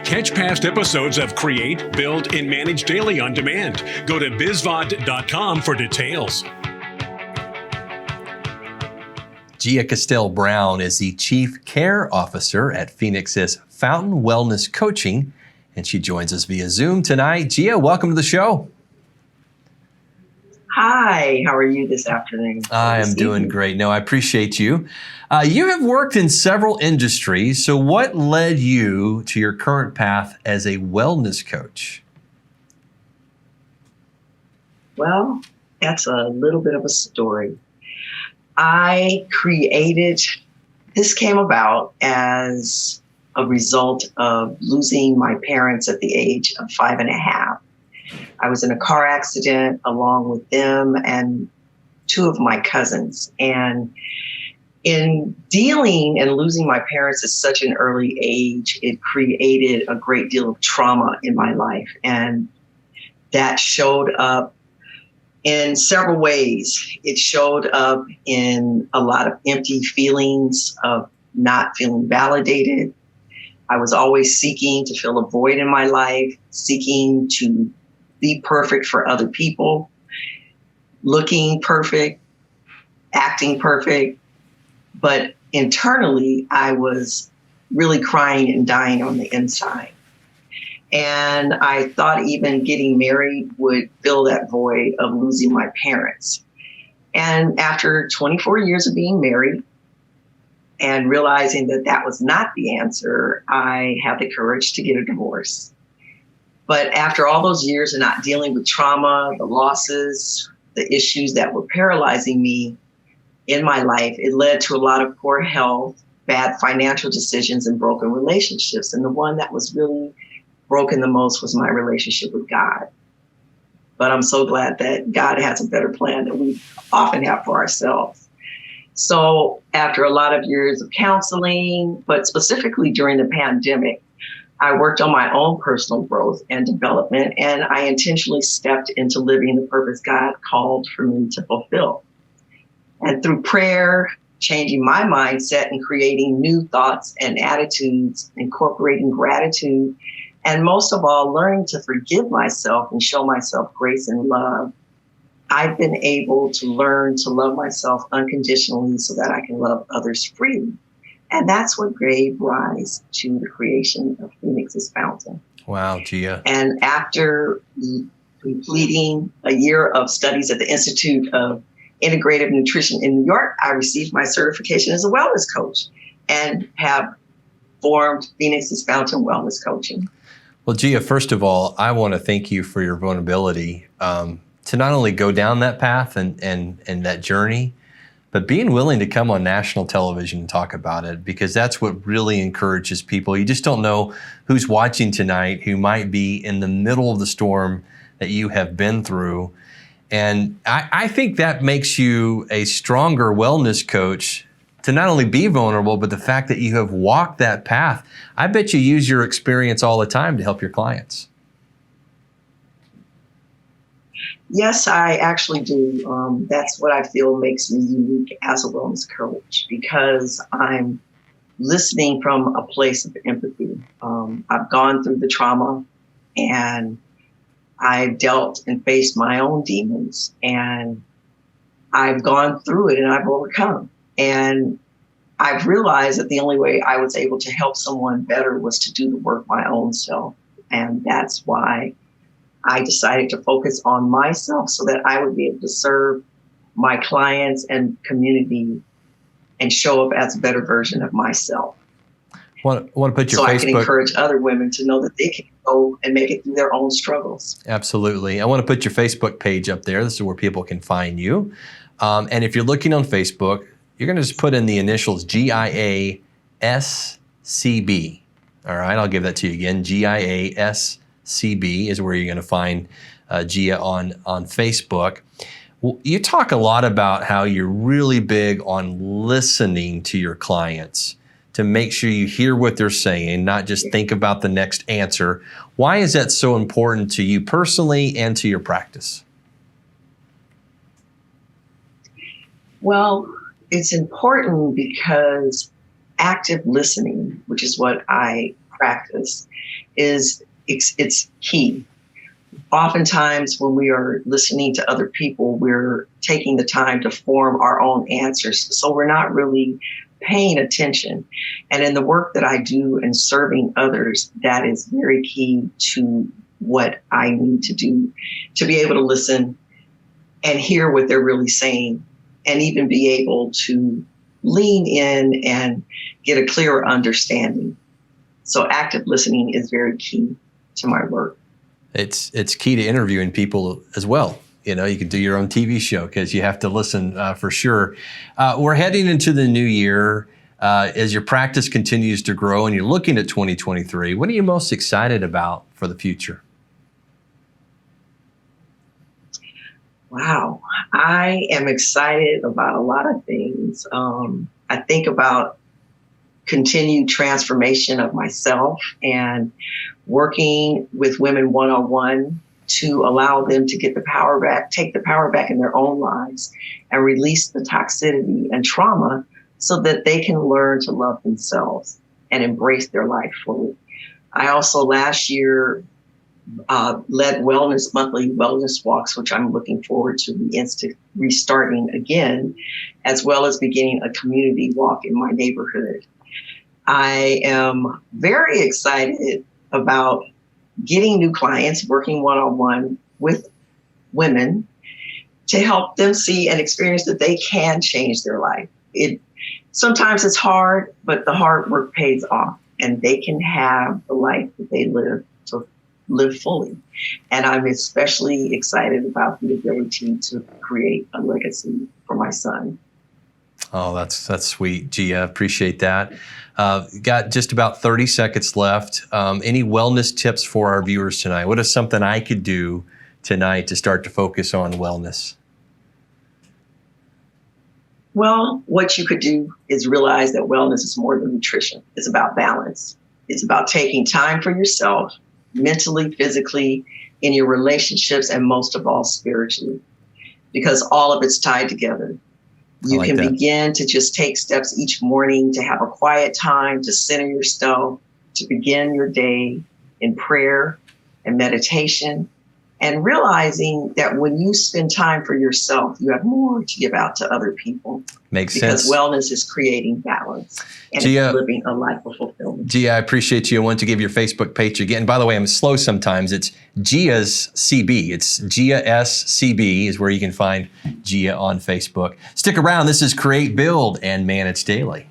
Catch past episodes of Create, Build, and Manage Daily on demand. Go to bizvod.com for details. Gia Casteel-Brown is the Chief Care Officer at Phoenix's Phountain Wellness Coaching, and she joins us via Zoom tonight. Gia, welcome to the show. Hi, how are you this afternoon? I am doing great. No, I appreciate you. You have worked in several industries, so what led you to your current path as a wellness coach? Well, that's a little bit of a story. This came about as a result of losing my parents at the age of 5.5. I was in a car accident along with them and two of my cousins. And in dealing and losing my parents at such an early age, it created a great deal of trauma in my life. And that showed up in several ways. It showed up in a lot of empty feelings of not feeling validated. I was always seeking to fill a void in my life, seeking to be perfect for other people, looking perfect, acting perfect. But internally, I was really crying and dying on the inside. And I thought even getting married would fill that void of losing my parents. And after 24 years of being married and realizing that that was not the answer, I had the courage to get a divorce. But after all those years of not dealing with trauma, the losses, the issues that were paralyzing me in my life, it led to a lot of poor health, bad financial decisions, and broken relationships. And the one that was really broken the most was my relationship with God. But I'm so glad that God has a better plan than we often have for ourselves. So after a lot of years of counseling, but specifically during the pandemic, I worked on my own personal growth and development, and I intentionally stepped into living the purpose God called for me to fulfill. And through prayer, changing my mindset and creating new thoughts and attitudes, incorporating gratitude, and most of all, learning to forgive myself and show myself grace and love, I've been able to learn to love myself unconditionally so that I can love others freely. And that's what gave rise to the creation of Phoenix's Phountain. Wow, Gia. And after completing a year of studies at the Institute of Integrative Nutrition in New York, I received my certification as a wellness coach and have formed Phoenix's Phountain Wellness Coaching. Well, Gia, first of all, I want to thank you for your vulnerability to not only go down that path and that journey, but being willing to come on national television and talk about it, because that's what really encourages people. You just don't know who's watching tonight who might be in the middle of the storm that you have been through. And I think that makes you a stronger wellness coach to not only be vulnerable, but the fact that you have walked that path. I bet you use your experience all the time to help your clients. Yes, I actually do. That's what I feel makes me unique as a wellness coach, because I'm listening from a place of empathy. I've gone through the trauma and I've dealt and faced my own demons, and I've gone through it and I've overcome. And I've realized that the only way I was able to help someone better was to do the work my own self. And that's why I decided to focus on myself so that I would be able to serve my clients and community and show up as a better version of myself. Want to put your so Facebook... I can encourage other women to know that they can go and make it through their own struggles. Absolutely. I want to put your Facebook page up there. This is where people can find you. And if you're looking on Facebook, you're going to just put in the initials GIASCB. All right, I'll give that to you again. GIASCB is where you're going to find Gia on Facebook. Well, you talk a lot about how you're really big on listening to your clients to make sure you hear what they're saying, not just think about the next answer. Why is that so important to you personally and to your practice? Well, it's important because active listening, which is what I practice it's key. Oftentimes when we are listening to other people, we're taking the time to form our own answers. So we're not really paying attention. And in the work that I do in serving others, that is very key to what I need to do, to be able to listen and hear what they're really saying, and even be able to lean in and get a clearer understanding. So active listening is very key to my work. It's key to interviewing people as well. You know, you can do your own TV show because you have to listen for sure. We're heading into the new year. As your practice continues to grow and you're looking at 2023, what are you most excited about for the future? Wow, I am excited about a lot of things. I think about continued transformation of myself and working with women one-on-one to allow them to get the power back, take the power back in their own lives and release the toxicity and trauma so that they can learn to love themselves and embrace their life fully. I also last year led monthly wellness walks, which I'm looking forward to restarting again, as well as beginning a community walk in my neighborhood. I am very excited about getting new clients, working one-on-one with women to help them see and experience that they can change their life. Sometimes it's hard, but the hard work pays off and they can have the life that they live fully. And I'm especially excited about the ability to create a legacy for my son. Oh, that's sweet, Gia. Appreciate that. Got just about 30 seconds left. Any wellness tips for our viewers tonight? What is something I could do tonight to start to focus on wellness? Well, what you could do is realize that wellness is more than nutrition. It's about balance. It's about taking time for yourself, mentally, physically, in your relationships, and most of all, spiritually, because all of it's tied together. You can begin to just take steps each morning to have a quiet time, to center yourself, to begin your day in prayer and meditation, and realizing that when you spend time for yourself, you have more to give out to other people. Makes sense. Because wellness is creating balance and Gia, it's living a life of fulfillment. Gia, I appreciate you. I want to give your Facebook page again. By the way, I'm slow sometimes. It's Gia's CB. It's Gia S CB is where you can find Gia on Facebook. Stick around. This is Create, Build, and Manage Daily.